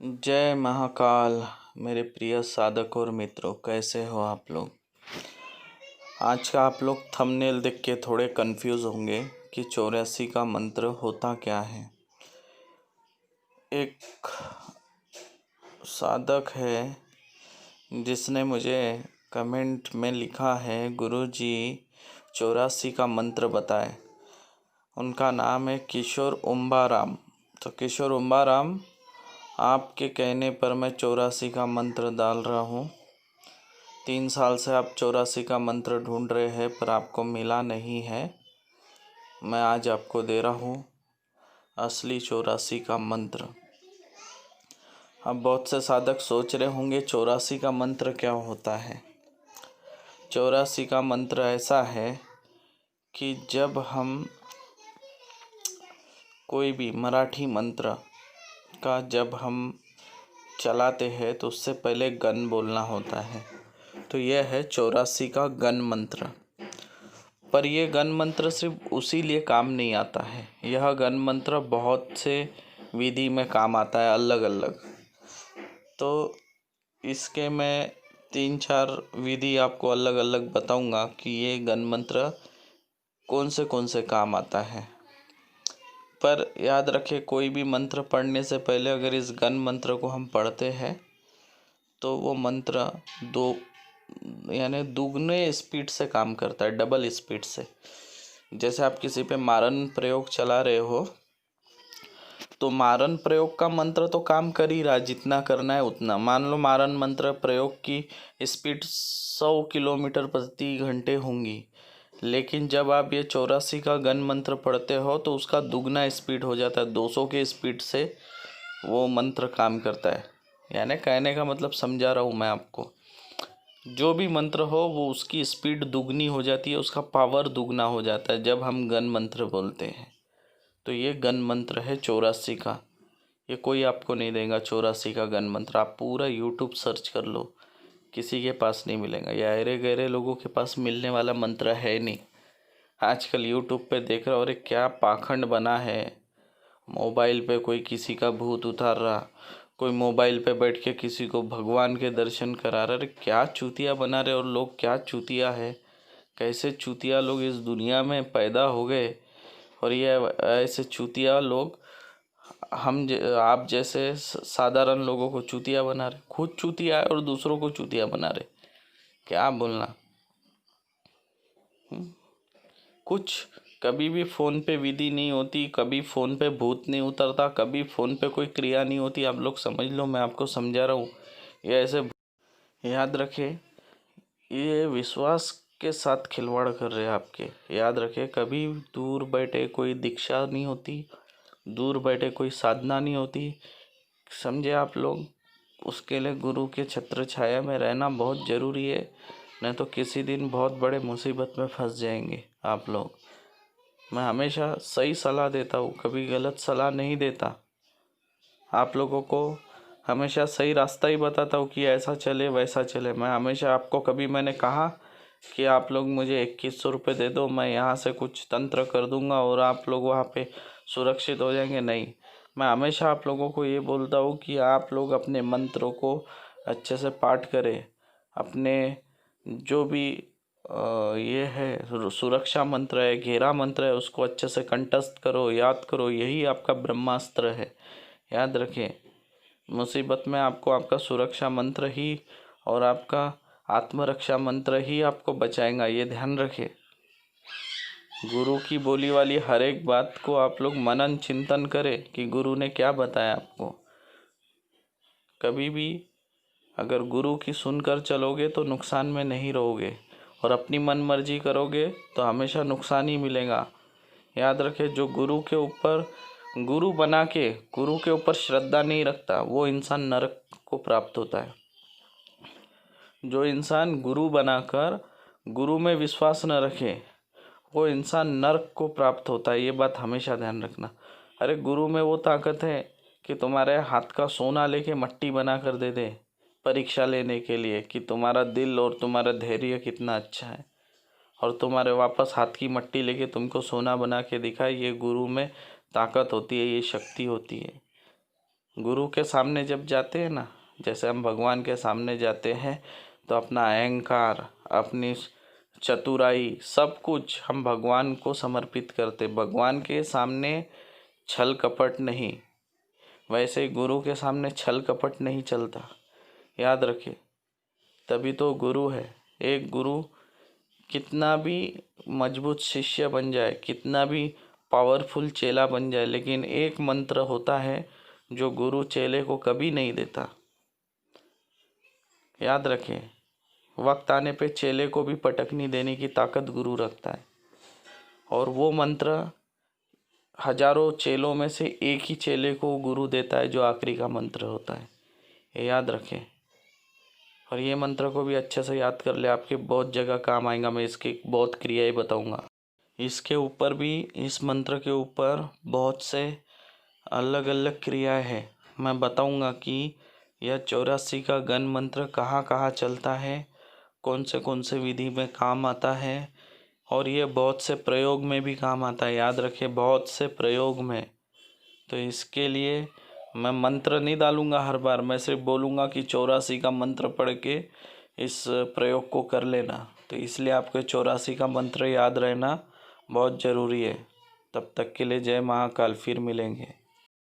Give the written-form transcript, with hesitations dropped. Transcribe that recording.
जय महाकाल। मेरे प्रिय साधक और मित्रों, कैसे हो आप लोग। आज का आप लोग थंबनेल देख के थोड़े कंफ्यूज होंगे कि 84 का मंत्र होता क्या है। एक साधक है जिसने मुझे कमेंट में लिखा है, गुरुजी 84 का मंत्र बताएं। उनका नाम है किशोर उम्बाराम। तो किशोर उम्बाराम, आपके कहने पर मैं 84 का मंत्र डाल रहा हूँ। 3 साल से आप 84 का मंत्र ढूंढ रहे हैं पर आपको मिला नहीं है। मैं आज आपको दे रहा हूँ असली 84 का मंत्र। अब बहुत से साधक सोच रहे होंगे 84 का मंत्र क्या होता है। 84 का मंत्र ऐसा है कि जब हम कोई भी मराठी मंत्र का जब हम चलाते हैं तो उससे पहले गण बोलना होता है। तो यह है 84 का गण मंत्र। पर यह गण मंत्र सिर्फ उसी लिए काम नहीं आता है। यह गण मंत्र बहुत से विधि में काम आता है, अलग अलग। तो इसके मैं 3-4 विधि आपको अलग अलग बताऊंगा कि ये गण मंत्र कौन से काम आता है। पर याद रखें, कोई भी मंत्र पढ़ने से पहले अगर इस गण मंत्र को हम पढ़ते हैं तो वो मंत्र दुगने स्पीड से काम करता है, डबल स्पीड से। जैसे आप किसी पे मारन प्रयोग चला रहे हो तो मारन प्रयोग का मंत्र तो काम कर ही रहा, जितना करना है उतना। मान लो मारन मंत्र प्रयोग की स्पीड 100 किलोमीटर प्रति घंटे होंगी, लेकिन जब आप ये 84 का गण मंत्र पढ़ते हो तो उसका दुगना स्पीड हो जाता है। 200 के स्पीड से वो मंत्र काम करता है। यानी कहने का मतलब समझा रहा हूँ मैं आपको। जो भी मंत्र हो वो उसकी स्पीड दुगनी हो जाती है, उसका पावर दुगना हो जाता है जब हम गण मंत्र बोलते हैं। तो ये गण मंत्र है 84 का। ये कोई आपको नहीं देगा 84 का गण मंत्र। आप पूरा यूट्यूब सर्च कर लो, किसी के पास नहीं मिलेगा। या अरे गहरे लोगों के पास मिलने वाला मंत्र है नहीं। आजकल यूट्यूब पे देख रहा, और क्या पाखंड बना है। मोबाइल पे कोई किसी का भूत उतार रहा, कोई मोबाइल पे बैठ के किसी को भगवान के दर्शन करा रहा। अरे क्या चूतिया बना रहे, और लोग क्या चूतिया है। कैसे चूतिया लोग इस दुनिया में पैदा हो गए, और ये ऐसे चूतिया लोग आप जैसे साधारण लोगों को चूतिया बना रहे। खुद चूतिया है और दूसरों को चूतिया बना रहे। क्या बोलना। कुछ कभी भी फ़ोन पे विधि नहीं होती, कभी फ़ोन पे भूत नहीं उतरता, कभी फ़ोन पे कोई क्रिया नहीं होती। आप लोग समझ लो, मैं आपको समझा रहा हूँ। ये ऐसे याद रखें, ये विश्वास के साथ खिलवाड़ कर रहे हैं आपके। याद रखें, कभी दूर बैठे कोई दीक्षा नहीं होती, दूर बैठे कोई साधना नहीं होती। समझे आप लोग। उसके लिए गुरु के छत्र छाया में रहना बहुत ज़रूरी है, नहीं तो किसी दिन बहुत बड़े मुसीबत में फंस जाएंगे आप लोग। मैं हमेशा सही सलाह देता हूँ, कभी गलत सलाह नहीं देता। आप लोगों को हमेशा सही रास्ता ही बताता हूँ कि ऐसा चले वैसा चले। मैं हमेशा आपको, कभी मैंने कहा कि आप लोग मुझे 2100 रुपये दे दो, मैं यहाँ से कुछ तंत्र कर दूँगा और आप लोग वहाँ पे सुरक्षित हो जाएंगे? नहीं। मैं हमेशा आप लोगों को ये बोलता हूँ कि आप लोग अपने मंत्रों को अच्छे से पाठ करें। अपने जो भी ये है सुरक्षा मंत्र है, घेरा मंत्र है, उसको अच्छे से कंठस्थ करो, याद करो। यही आपका ब्रह्मास्त्र है। याद रखें, मुसीबत में आपको आपका सुरक्षा मंत्र ही और आपका आत्मरक्षा मंत्र ही आपको बचाएगा। ये ध्यान रखें। गुरु की बोली वाली हर एक बात को आप लोग मनन चिंतन करें कि गुरु ने क्या बताया आपको। कभी भी अगर गुरु की सुनकर चलोगे तो नुकसान में नहीं रहोगे, और अपनी मन मर्जी करोगे तो हमेशा नुकसान ही मिलेगा। याद रखें, जो गुरु के ऊपर गुरु बना के गुरु के ऊपर श्रद्धा नहीं रखता वो इंसान नरक को प्राप्त होता है। जो इंसान गुरु बनाकर गुरु में विश्वास न रखे वो इंसान नरक को प्राप्त होता है। ये बात हमेशा ध्यान रखना। अरे गुरु में वो ताकत है कि तुम्हारे हाथ का सोना लेके मट्टी बना कर दे दे, परीक्षा लेने के लिए कि तुम्हारा दिल और तुम्हारा धैर्य कितना अच्छा है, और तुम्हारे वापस हाथ की मट्टी लेके तुमको सोना बना के दिखाए। ये गुरु में ताकत होती है, ये शक्ति होती है। गुरु के सामने जब जाते हैं ना, जैसे हम भगवान के सामने जाते हैं तो अपना अहंकार, अपनी चतुराई, सब कुछ हम भगवान को समर्पित करते। भगवान के सामने छल कपट नहीं, वैसे ही गुरु के सामने छल कपट नहीं चलता, याद रखिए। तभी तो गुरु है। एक गुरु कितना भी मजबूत शिष्य बन जाए, कितना भी पावरफुल चेला बन जाए, लेकिन एक मंत्र होता है जो गुरु चेले को कभी नहीं देता, याद रखें। वक्त आने पे चेले को भी पटकनी देने की ताकत गुरु रखता है, और वो मंत्र हजारों चेलों में से एक ही चेले को गुरु देता है, जो आखिरी का मंत्र होता है, ये याद रखें। और ये मंत्र को भी अच्छे से याद कर ले, आपके बहुत जगह काम आएगा। मैं इसकी बहुत क्रियाएं बताऊंगा। इसके ऊपर भी, इस मंत्र के ऊपर बहुत से अलग अलग क्रियाएं हैं। मैं बताऊंगा कि यह 84 का गण मंत्र कहाँ कहाँ चलता है, कौन से विधि में काम आता है, और ये बहुत से प्रयोग में भी काम आता है, याद रखें, बहुत से प्रयोग में। तो इसके लिए मैं मंत्र नहीं डालूंगा हर बार, मैं सिर्फ बोलूँगा कि 84 का मंत्र पढ़ के इस प्रयोग को कर लेना। तो इसलिए आपको 84 का मंत्र याद रहना बहुत ज़रूरी है। तब तक के लिए जय महाकाल, फिर मिलेंगे।